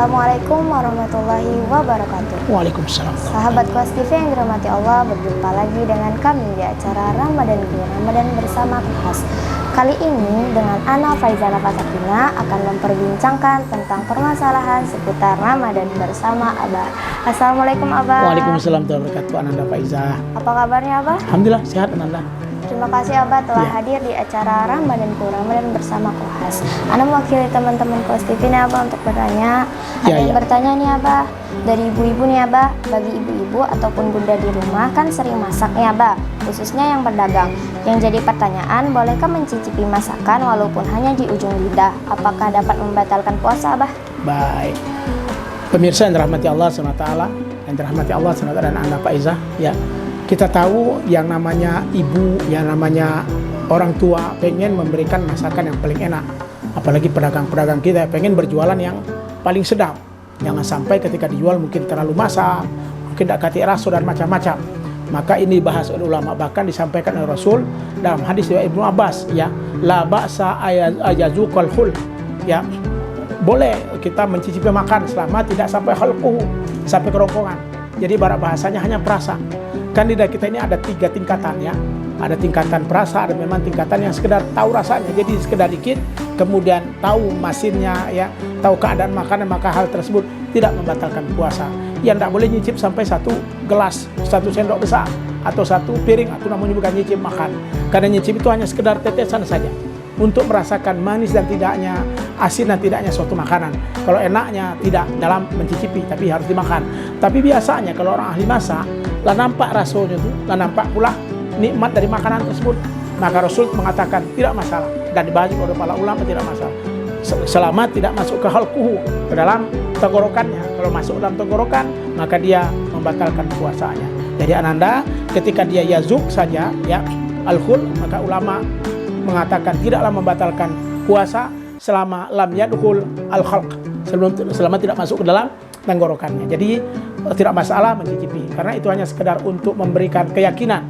Assalamualaikum warahmatullahi wabarakatuh. Waalaikumsalam. Sahabat Kelas TV yang dirahmati Allah, berjumpa lagi dengan kami di acara Ramadan bersama Khas. Kali ini dengan Ana Faizana Fatakina akan memperbincangkan tentang permasalahan seputar Ramadan bersama Abah. Assalamualaikum Abah. Waalaikumsalam warahmatullahi wabarakatuh. Ananda Faizah. Apa kabarnya Abah? Alhamdulillah sehat Ananda. Terima kasih Abah telah hadir di acara Ramadan bersama Kohas. Ana mewakili teman-teman Kelas TV nih Abah untuk bertanya. Ada yang bertanya nih Abah, dari ibu-ibu nih Abah, bagi ibu-ibu ataupun bunda di rumah kan sering masak nih Abah, khususnya yang berdagang. Yang jadi pertanyaan, bolehkah mencicipi masakan walaupun hanya di ujung lidah? Apakah dapat membatalkan puasa Abah? Baik. Pemirsa yang dirahmati Allah SWT, yang dirahmati Allah SWT dan Anda Faizah, ya. Kita tahu yang namanya ibu, yang namanya orang tua pengen memberikan masakan yang paling enak. Apalagi pedagang-pedagang kita pengen berjualan yang paling sedap. Jangan sampai ketika dijual mungkin terlalu masak, mungkin tidak kati rasa dan macam-macam. Maka ini dibahas oleh ulama, bahkan disampaikan oleh Rasul dalam hadis dari Ibnu Abbas, ya, la ba'sa ayazuqal khul, ya. Boleh kita mencicipi makan selama tidak sampai khalquhu, sampai kerongkongan. Jadi bahasanya hanya perasa. Kan lidah kita ini ada 3 tingkatan, ya. Ada tingkatan perasa, ada memang tingkatan yang sekedar tahu rasanya. Jadi sekedar dikit, kemudian tahu masinnya, ya, tahu keadaan makanan, maka hal tersebut tidak membatalkan puasa. Yang tidak boleh nyicip sampai 1 gelas, 1 sendok besar, atau 1 piring, atau namanya bukan nyicip makan. Karena nyicip itu hanya sekedar tetesan saja, untuk merasakan manis dan tidaknya, asin dan tidaknya suatu makanan. Kalau enaknya tidak dalam mencicipi, tapi harus dimakan. Tapi biasanya kalau orang ahli masak, lah nampak rasanya itu, lah nampak pula nikmat dari makanan tersebut. Maka Rasul mengatakan tidak masalah, dan dibahas oleh para ulama tidak masalah, selama tidak masuk ke halquhu, ke dalam tenggorokannya. Kalau masuk dalam tenggorokan, maka dia membatalkan puasanya. Jadi Ananda, ketika dia yazuk saja, ya, al-khul, maka ulama mengatakan tidaklah membatalkan puasa selama lam yadkhul al-khalq, selama tidak masuk ke dalam tenggorokannya. Jadi tidak masalah mencicipi, karena itu hanya sekedar untuk memberikan keyakinan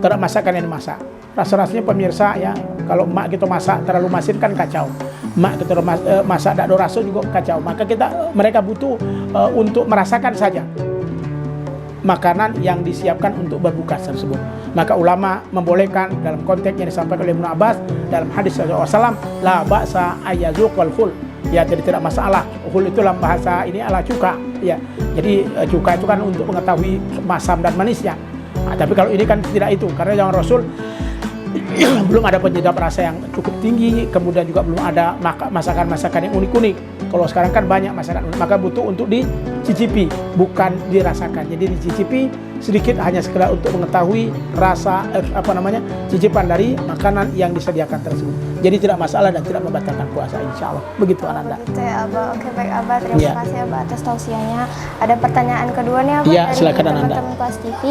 terhadap masakan yang dimasak. Rasa-rasanya pemirsa, ya, kalau emak kita masak terlalu masin kan kacau. Emak kita masak tidak ada rasa juga kacau. Maka mereka butuh untuk merasakan saja makanan yang disiapkan untuk berbuka tersebut. Maka ulama membolehkan dalam konteks yang disampaikan oleh Ibnu Abbas dalam hadis Rasulullah SAW, la ba'sa ayazuqal khul, ya, jadi tidak masalah. Khul itu dalam bahasa ini adalah cuka, ya. Jadi cuka itu kan untuk mengetahui masam dan manisnya. Nah, tapi kalau ini kan tidak itu, karena zaman Rasul belum ada penyedap rasa yang cukup tinggi, kemudian juga belum ada masakan-masakan yang unik-unik. Kalau sekarang kan banyak masakan unik, maka butuh untuk dicicipi, bukan dirasakan. Jadi dicicipi sedikit hanya sekedar untuk mengetahui rasa cicipan dari makanan yang disediakan tersebut. Jadi tidak masalah dan tidak membatalkan puasa, insya Allah. Begitu Ananda. Begitu ya Abah. Oke baik Abah, terima kasih Abah atas tausiahnya. Ada pertanyaan kedua nih Abah, ya, dari teman-teman Kelas TV.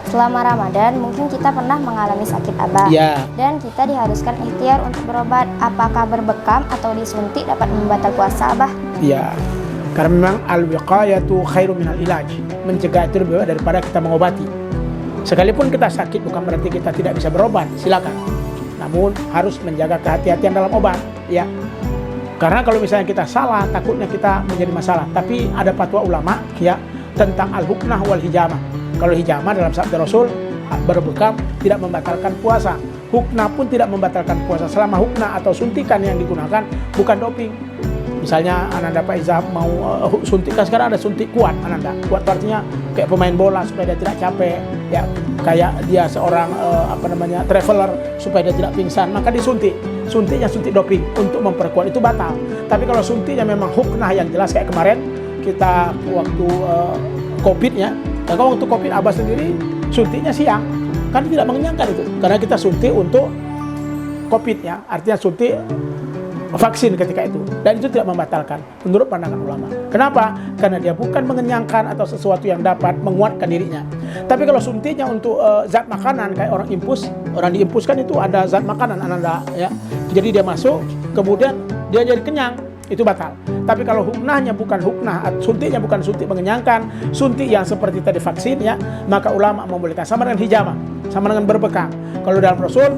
Selama Ramadan mungkin kita pernah mengalami sakit Abah, dan kita diharuskan ikhtiar untuk berobat. Apakah berbekam atau disuntik dapat membatalkan puasa Abah? Ya, karena memang al-wiqayatu khairu minal ilaj, mencegah itu lebih baik daripada kita mengobati. Sekalipun kita sakit bukan berarti kita tidak bisa berobat, silakan. Namun harus menjaga kehati-hatian dalam obat, ya. Karena kalau misalnya kita salah, takutnya kita menjadi masalah. Tapi ada fatwa ulama, ya, tentang al-huknah wal hijamah. Kalau hijamah dalam sabda Rasul, berbekam tidak membatalkan puasa. Huknah pun tidak membatalkan puasa selama huknah atau suntikan yang digunakan bukan doping. Misalnya Ananda Faizah mau suntikan, sekarang ada suntik kuat Ananda. Kuat artinya kayak pemain bola supaya dia tidak capek, ya, kayak dia seorang traveler supaya dia tidak pingsan, maka disuntik. Suntiknya suntik doping untuk memperkuat, itu batal. Tapi kalau suntiknya memang huknah yang jelas kayak kemarin kita waktu Covid, ya. Dan kalau waktu Covid Abah sendiri suntiknya siang, kan tidak mengenyangkan itu. Karena kita suntik untuk Covid, ya. Artinya suntik vaksin ketika itu, dan itu tidak membatalkan menurut pandangan ulama. Kenapa? Karena dia bukan mengenyangkan atau sesuatu yang dapat menguatkan dirinya. Tapi kalau suntiknya untuk zat makanan kayak orang diimpuskan itu ada zat makanan Ananda, ya. Jadi dia masuk, kemudian dia jadi kenyang, itu batal. Tapi kalau huknahnya bukan huknah, suntiknya bukan suntik mengenyangkan, suntik yang seperti tadi vaksin, ya, maka ulama membolehkan, sama dengan hijamah, sama dengan berbekam. Kalau dalam Rasul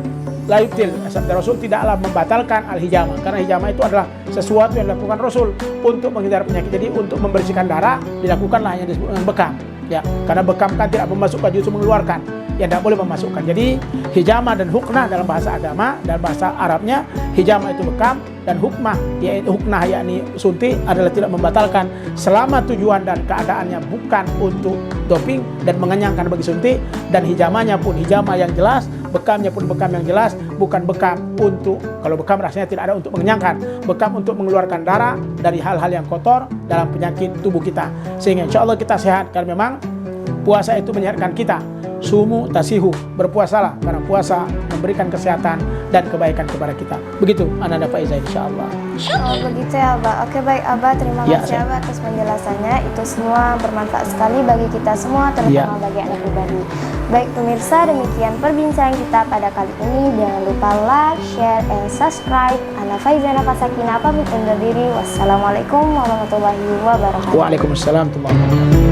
la yubtil, sabda Rasul tidaklah membatalkan al-hijamah, karena hijamah itu adalah sesuatu yang dilakukan Rasul untuk menghindari penyakit. Jadi untuk membersihkan darah dilakukanlah yang disebut dengan bekam, ya, karena bekam kan tidak memasukkan, justru mengeluarkan, yang tidak boleh memasukkan. Jadi hijamah dan huknah dalam bahasa agama dan bahasa Arabnya, hijamah itu bekam dan huknah yakni suntik adalah tidak membatalkan selama tujuan dan keadaannya bukan untuk doping dan mengenyangkan bagi suntik, dan hijamahnya pun hijamah yang jelas, bekamnya pun bekam yang jelas, bukan bekam untuk, kalau bekam rasanya tidak ada untuk mengenyangkan, bekam untuk mengeluarkan darah dari hal-hal yang kotor dalam penyakit tubuh kita, sehingga insya Allah kita sehat. Karena memang puasa itu menyehatkan kita. Sumu tasihu, berpuasalah karena puasa memberikan kesehatan dan kebaikan kepada kita. Begitu Ananda Faizah, insya Allah. Oh begitu ya Abah. Oke baik Abah, terima kasih Abah atas penjelasannya. Itu semua bermanfaat sekali bagi kita semua, terutama bagi anak pribadi. Baik pemirsa, demikian perbincangan kita pada kali ini. Jangan lupa like, share, and subscribe. Ana Faizah Nafasakina pamit undur diri. Wassalamualaikum warahmatullahi wabarakatuh. Waalaikumsalam warahmatullahi wabarakatuh.